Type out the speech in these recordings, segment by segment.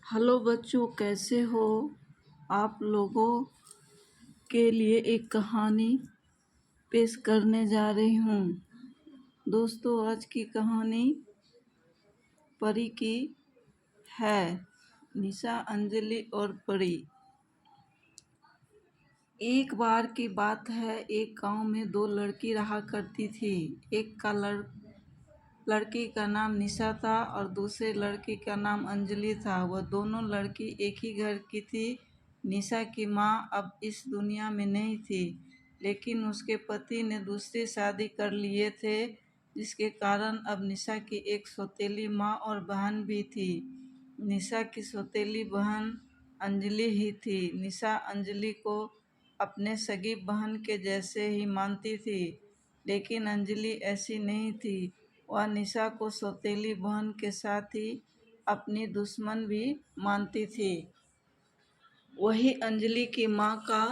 Hello बच्चों, कैसे हो? आप लोगों के लिए एक कहानी पेश करने जा रही हूँ। दोस्तों, आज की कहानी परी की है। निशा, अंजलि और परी। एक बार की बात है, एक गांव में दो लड़की रहा करती थी। एक का लड़की का नाम निशा था और दूसरे लड़की का नाम अंजलि था। वह दोनों लड़की एक ही घर की थी। निशा की माँ अब इस दुनिया में नहीं थी, लेकिन उसके पति ने दूसरी शादी कर लिए थे, जिसके कारण अब निशा की एक सौतेली माँ और बहन भी थी। निशा की सौतेली बहन अंजलि ही थी। निशा अंजलि को अपने सगी बहन के जैसे ही मानती थी, लेकिन अंजलि ऐसी नहीं थी। वह निशा को सौतेली बहन के साथ ही अपनी दुश्मन भी मानती थी। वही अंजलि की माँ का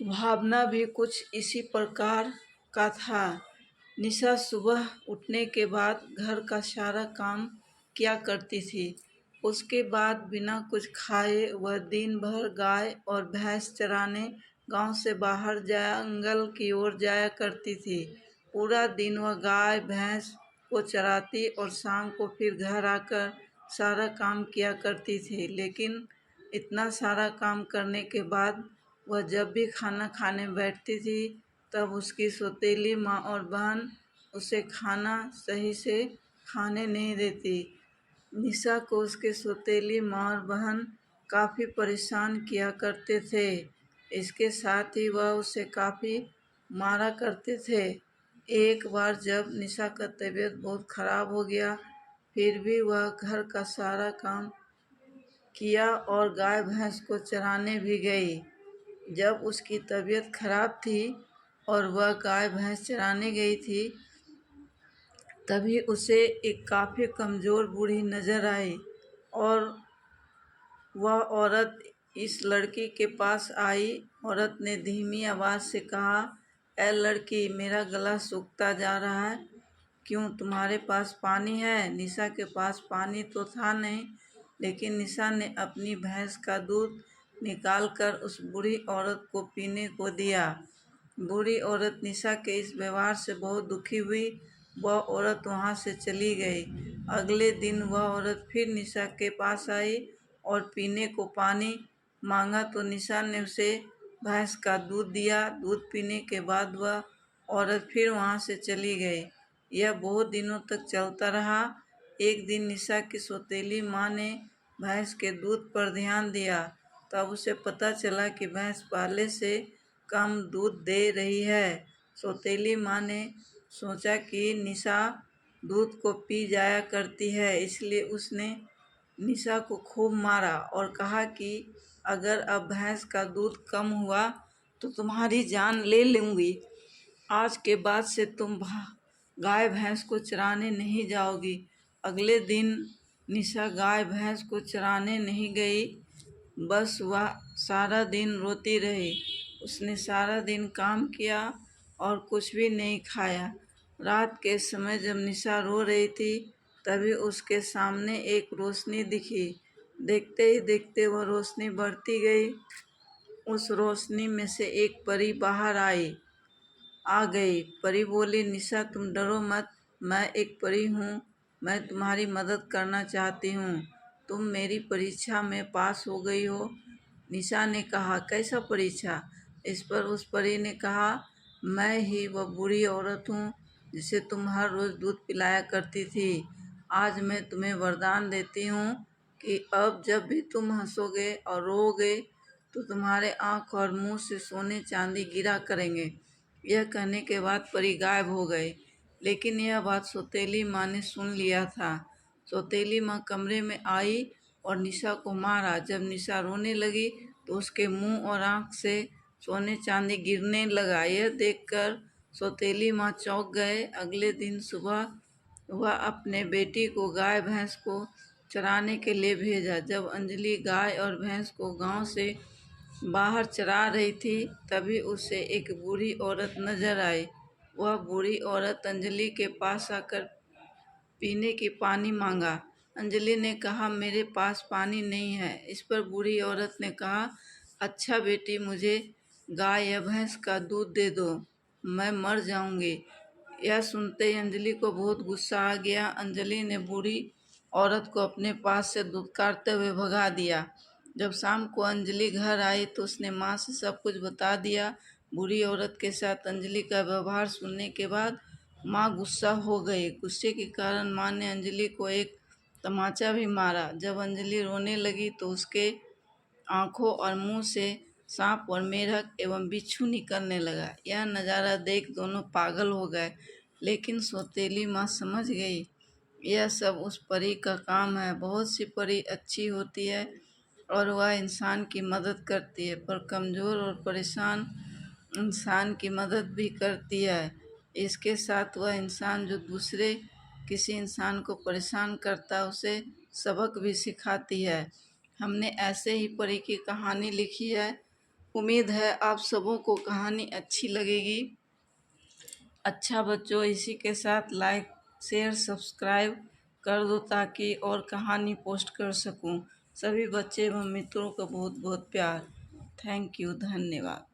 भावना भी कुछ इसी प्रकार का था। निशा सुबह उठने के बाद घर का सारा काम किया करती थी। उसके बाद बिना कुछ खाए वह दिन भर गाय और भैंस चराने गांव से बाहर जंगल की ओर जाया करती थी। पूरा दिन वह गाय भैंस को चराती और शाम को फिर घर आकर सारा काम किया करती थी। लेकिन इतना सारा काम करने के बाद वह जब भी खाना खाने बैठती थी, तब उसकी सौतेली माँ और बहन उसे खाना सही से खाने नहीं देती। निशा को उसके सौतेली माँ और बहन काफ़ी परेशान किया करते थे। इसके साथ ही वह उसे काफ़ी मारा करते थे। एक बार जब निशा का तबीयत बहुत खराब हो गया, फिर भी वह घर का सारा काम किया और गाय भैंस को चराने भी गई। जब उसकी तबीयत खराब थी और वह गाय भैंस चराने गई थी, तभी उसे एक काफ़ी कमज़ोर बूढ़ी नज़र आई और वह औरत इस लड़की के पास आई। औरत ने धीमी आवाज़ से कहा, "ऐ लड़की, मेरा गला सूखता जा रहा है। क्यों, तुम्हारे पास पानी है?" निशा के पास पानी तो था नहीं, लेकिन निशा ने अपनी भैंस का दूध निकालकर उस बूढ़ी औरत को पीने को दिया। बूढ़ी औरत निशा के इस व्यवहार से बहुत दुखी हुई। वह औरत वहाँ से चली गई। अगले दिन वह औरत फिर निशा के पास आई और पीने को पानी मांगा तो निशा ने उसे भैंस का दूध दिया। दूध पीने के बाद वह औरत फिर वहाँ से चली गई। यह बहुत दिनों तक चलता रहा। एक दिन निशा की सौतेली माँ ने भैंस के दूध पर ध्यान दिया। तब उसे पता चला कि भैंस पहले से कम दूध दे रही है। सौतेली माँ ने सोचा कि निशा दूध को पी जाया करती है, इसलिए उसने निशा को खूब मारा और कहा कि अगर अब भैंस का दूध कम हुआ तो तुम्हारी जान ले लूँगी। आज के बाद से तुम गाय भैंस को चराने नहीं जाओगी। अगले दिन निशा गाय भैंस को चराने नहीं गई, बस वह सारा दिन रोती रही। उसने सारा दिन काम किया और कुछ भी नहीं खाया। रात के समय जब निशा रो रही थी, तभी उसके सामने एक रोशनी दिखी। देखते ही देखते वह रोशनी बढ़ती गई। उस रोशनी में से एक परी बाहर आ गई। परी बोली, निशा, तुम डरो मत, मैं एक परी हूँ। मैं तुम्हारी मदद करना चाहती हूँ। तुम मेरी परीक्षा में पास हो गई हो। निशा ने कहा, कैसा परीक्षा? इस पर उस परी ने कहा, मैं ही वह बूढ़ी औरत हूँ जिसे तुम हर रोज़ दूध पिलाया करती थी। आज मैं तुम्हें वरदान देती हूँ कि अब जब भी तुम हंसोगे और रोओगे तो तुम्हारे आँख और मुंह से सोने चांदी गिरा करेंगे। यह कहने के बाद परी गायब हो गई। लेकिन यह बात सौतेली माँ ने सुन लिया था। सौतेली माँ कमरे में आई और निशा को मारा। जब निशा रोने लगी तो उसके मुंह और आँख से सोने चांदी गिरने लगा। यह देखकर सौतेली माँ चौंक गए। अगले दिन सुबह वह अपने बेटी को गाय भैंस को चराने के लिए भेजा। जब अंजलि गाय और भैंस को गांव से बाहर चरा रही थी, तभी उसे एक बूढ़ी औरत नजर आई। वह बूढ़ी औरत अंजलि के पास आकर पीने की पानी मांगा। अंजलि ने कहा, मेरे पास पानी नहीं है। इस पर बूढ़ी औरत ने कहा, अच्छा बेटी, मुझे गाय या भैंस का दूध दे दो, मैं मर जाऊंगी। यह सुनते ही अंजलि को बहुत गुस्सा आ गया। अंजलि ने बूढ़ी औरत को अपने पास से दुत्कारते हुए भगा दिया। जब शाम को अंजलि घर आई तो उसने माँ से सब कुछ बता दिया। बूढ़ी औरत के साथ अंजलि का व्यवहार सुनने के बाद माँ गुस्सा हो गई। गुस्से के कारण माँ ने अंजलि को एक तमाचा भी मारा। जब अंजलि रोने लगी तो उसके आंखों और मुंह से सांप और मेढक एवं बिच्छू निकलने लगा। यह नज़ारा देख दोनों पागल हो गए, लेकिन सौतेली माँ समझ गई यह सब उस परी का काम है। बहुत सी परी अच्छी होती है और वह इंसान की मदद करती है, पर कमज़ोर और परेशान इंसान की मदद भी करती है। इसके साथ वह इंसान जो दूसरे किसी इंसान को परेशान करता है उसे सबक भी सिखाती है। हमने ऐसे ही परी की कहानी लिखी है। उम्मीद है आप सबों को कहानी अच्छी लगेगी। अच्छा बच्चों, इसी के साथ लाइक शेयर सब्सक्राइब कर दो ताकि और कहानी पोस्ट कर सकूं। सभी बच्चे एवं मित्रों का बहुत बहुत प्यार। थैंक यू, धन्यवाद।